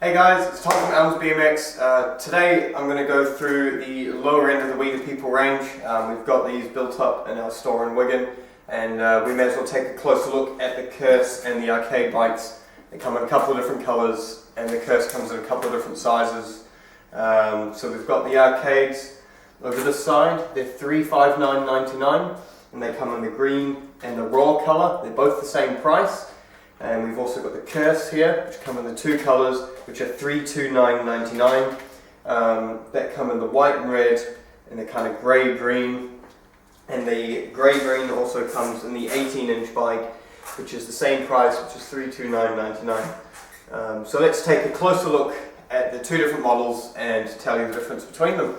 Hey guys, it's Tom from ALANSBMX. Today I'm going to go through the lower end of the WeThePeople range. We've got these built up in our store in Wigan, and we may as well take a closer look at the Curse and the Arcade bikes. They come in a couple of different colours, and the Curse comes in a couple of different sizes. So we've got the Arcades over this side. They're $359.99, and they come in the green and the raw colour. They're both the same price. And we've also got the Curse here, which come in the two colours, which are $329.99. That come in the white and red and the kind of grey-green. And the grey-green also comes in the 18-inch bike, which is the same price, which is $329.99. So let's take a closer look at the two different models and tell you the difference between them.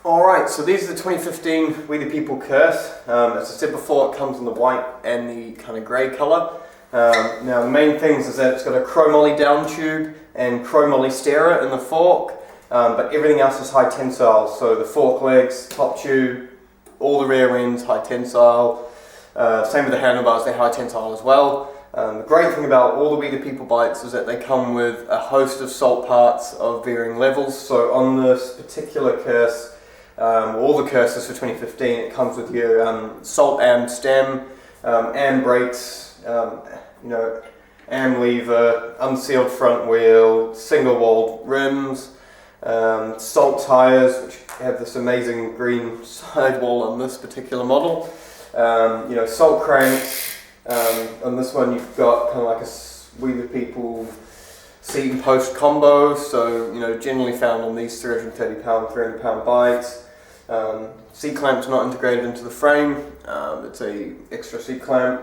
Alright, so these are the 2015 WeThePeople Curse. As I said before, it comes in the white and the kind of grey colour. Now the main things is that it's got a chromoly down tube and chromoly steerer in the fork, but everything else is high tensile. So the fork legs, top tube, all the rear ends high tensile. Same with the handlebars, they're high tensile as well. The great thing about all the WeThePeople bikes is that they come with a host of salt parts of varying levels. So on this particular Curse, all the Curses for 2015, it comes with your salt AM stem, AM brakes, AM lever, unsealed front wheel, single walled rims, salt tyres, which have this amazing green sidewall on this particular model, salt cranks. On this one you've got kind of like a WeThePeople seat and post combo, so generally found on these 330 pound, 300 pound bikes. Seat clamp's not integrated into the frame, it's a extra seat clamp.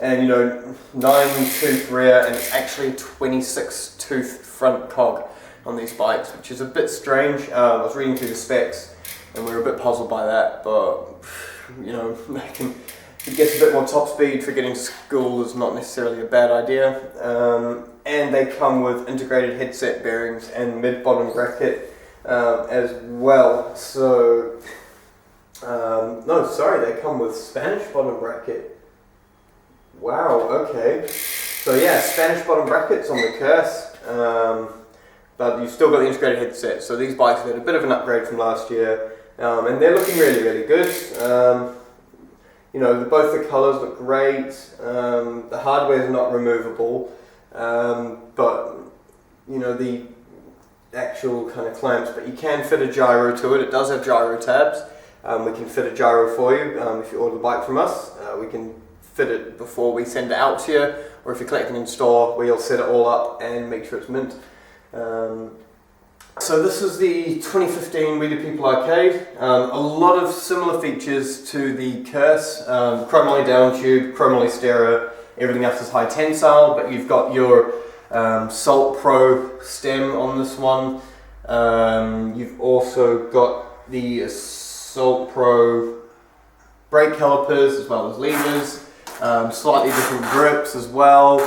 And 9-tooth rear and actually 26-tooth front cog on these bikes, which is a bit strange. I was reading through the specs and we were a bit puzzled by that, but it gets a bit more top speed for getting to school is not necessarily a bad idea. And they come with integrated headset bearings and mid-bottom bracket as well. So they come with Spanish bottom bracket. Wow, okay. So yeah, Spanish bottom brackets on the Curse, but you've still got the integrated headset. So these bikes have had a bit of an upgrade from last year, and they're looking really, really good. Both the colours look great. The hardware is not removable, but the actual kind of clamps, but you can fit a gyro to it. It does have gyro tabs. We can fit a gyro for you if you order the bike from us. We can fit it before we send it out to you, or if you're collecting in store, we'll set it all up and make sure it's mint. So this is the 2015 WeThePeople Arcade. A lot of similar features to the Curse. Chromoly down tube, chromoly steerer, everything else is high tensile, but you've got your Salt Pro stem on this one. You've also got the Salt Pro brake calipers as well as levers, slightly different grips as well,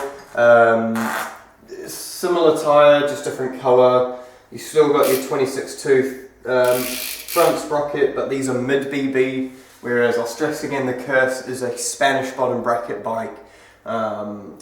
similar tyre, just different colour. You've still got your 26-tooth front sprocket, but these are mid-BB, whereas I'll stress again, the Curse is a Spanish bottom bracket bike.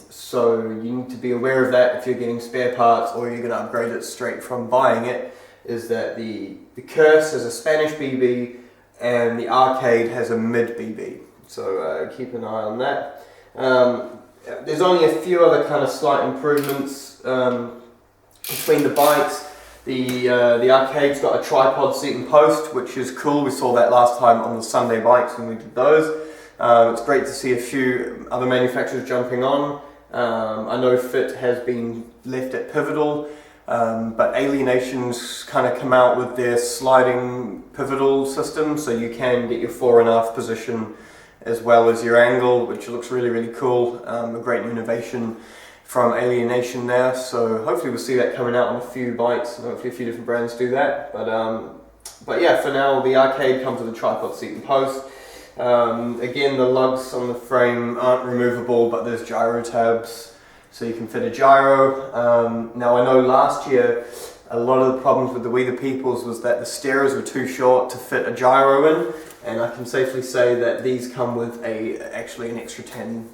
So you need to be aware of that if you're getting spare parts or you're going to upgrade it straight from buying it, is that the Curse has a Spanish BB and the Arcade has a mid BB. So keep an eye on that. There's only a few other kind of slight improvements between the bikes. The Arcade's got a tripod seat and post, which is cool. We saw that last time on the Sunday bikes when we did those. It's great to see a few other manufacturers jumping on. I know Fit has been left at Pivotal, but Alienation's kind of come out with their sliding pivotal system, so you can get your fore and aft position as well as your angle, which looks really, really cool. A great innovation from Alienation there, so hopefully we'll see that coming out on a few bikes, and hopefully a few different brands do that. But yeah, for now the Arcade comes with a tripod seat and post. Again, the lugs on the frame aren't removable, but there's gyro tabs, so you can fit a gyro. Now I know last year a lot of the problems with the WeThePeoples was that the steerers were too short to fit a gyro in, and I can safely say that these come with actually an extra 10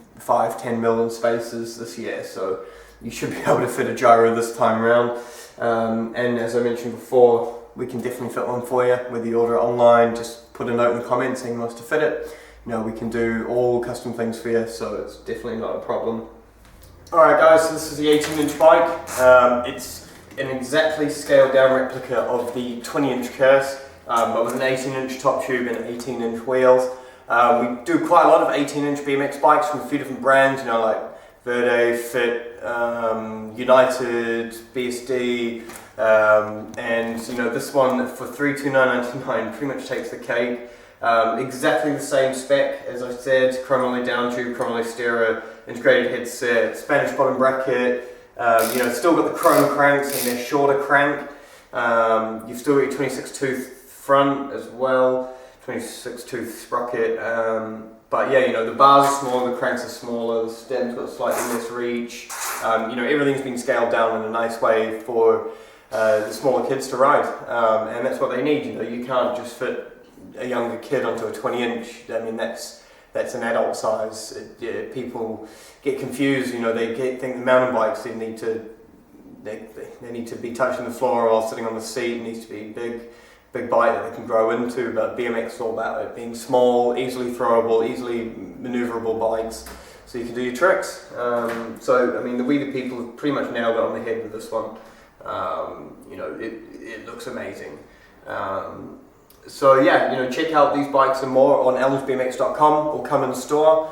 mil in spaces this year, so you should be able to fit a gyro this time around. And as I mentioned before, we can definitely fit one for you, whether you order it online, just put a note in the comments saying you want us to fit it. You know, we can do all custom things for you, so it's definitely not a problem. Alright guys, so this is the 18-inch bike. It's an exactly scaled down replica of the 20-inch Curse, but with an 18-inch top tube and 18-inch wheels. We do quite a lot of 18-inch BMX bikes from a few different brands, you know, like Verde, Fit, United, BSD, and you know, this one for $329.99 pretty much takes the cake. Exactly the same spec as I said, chromoly down tube, chromoly stereo, integrated headset, Spanish bottom bracket, you know, still got the chrome cranks and their shorter crank. You've still got your 26 tooth front as well, 26 tooth sprocket, but yeah, you know, the bars are smaller, the cranks are smaller, the stem's got slightly less reach. You know, everything's been scaled down in a nice way for the smaller kids to ride, and that's what they need. You know, you can't just fit a younger kid onto a 20-inch. I mean, that's an adult size. People get confused. You know, they think the mountain bikes they need to be touching the floor while sitting on the seat. It needs to be big bike that they can grow into. But BMX is all about it being small, easily throwable, easily maneuverable bikes, so you can do your tricks. So I mean, the WeThePeople have pretty much nailed it on the head with this one. You know, it looks amazing. So yeah, you know, check out these bikes and more on ALANSBMX.com or come in the store.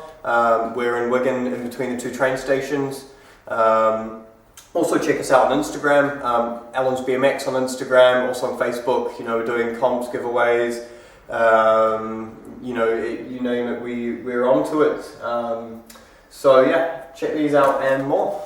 We're in Wigan in between the two train stations. Also check us out on Instagram, ALANSBMX on Instagram, also on Facebook. You know, we're doing comps, giveaways, you know, you name it, we're onto it. So yeah, check these out and more.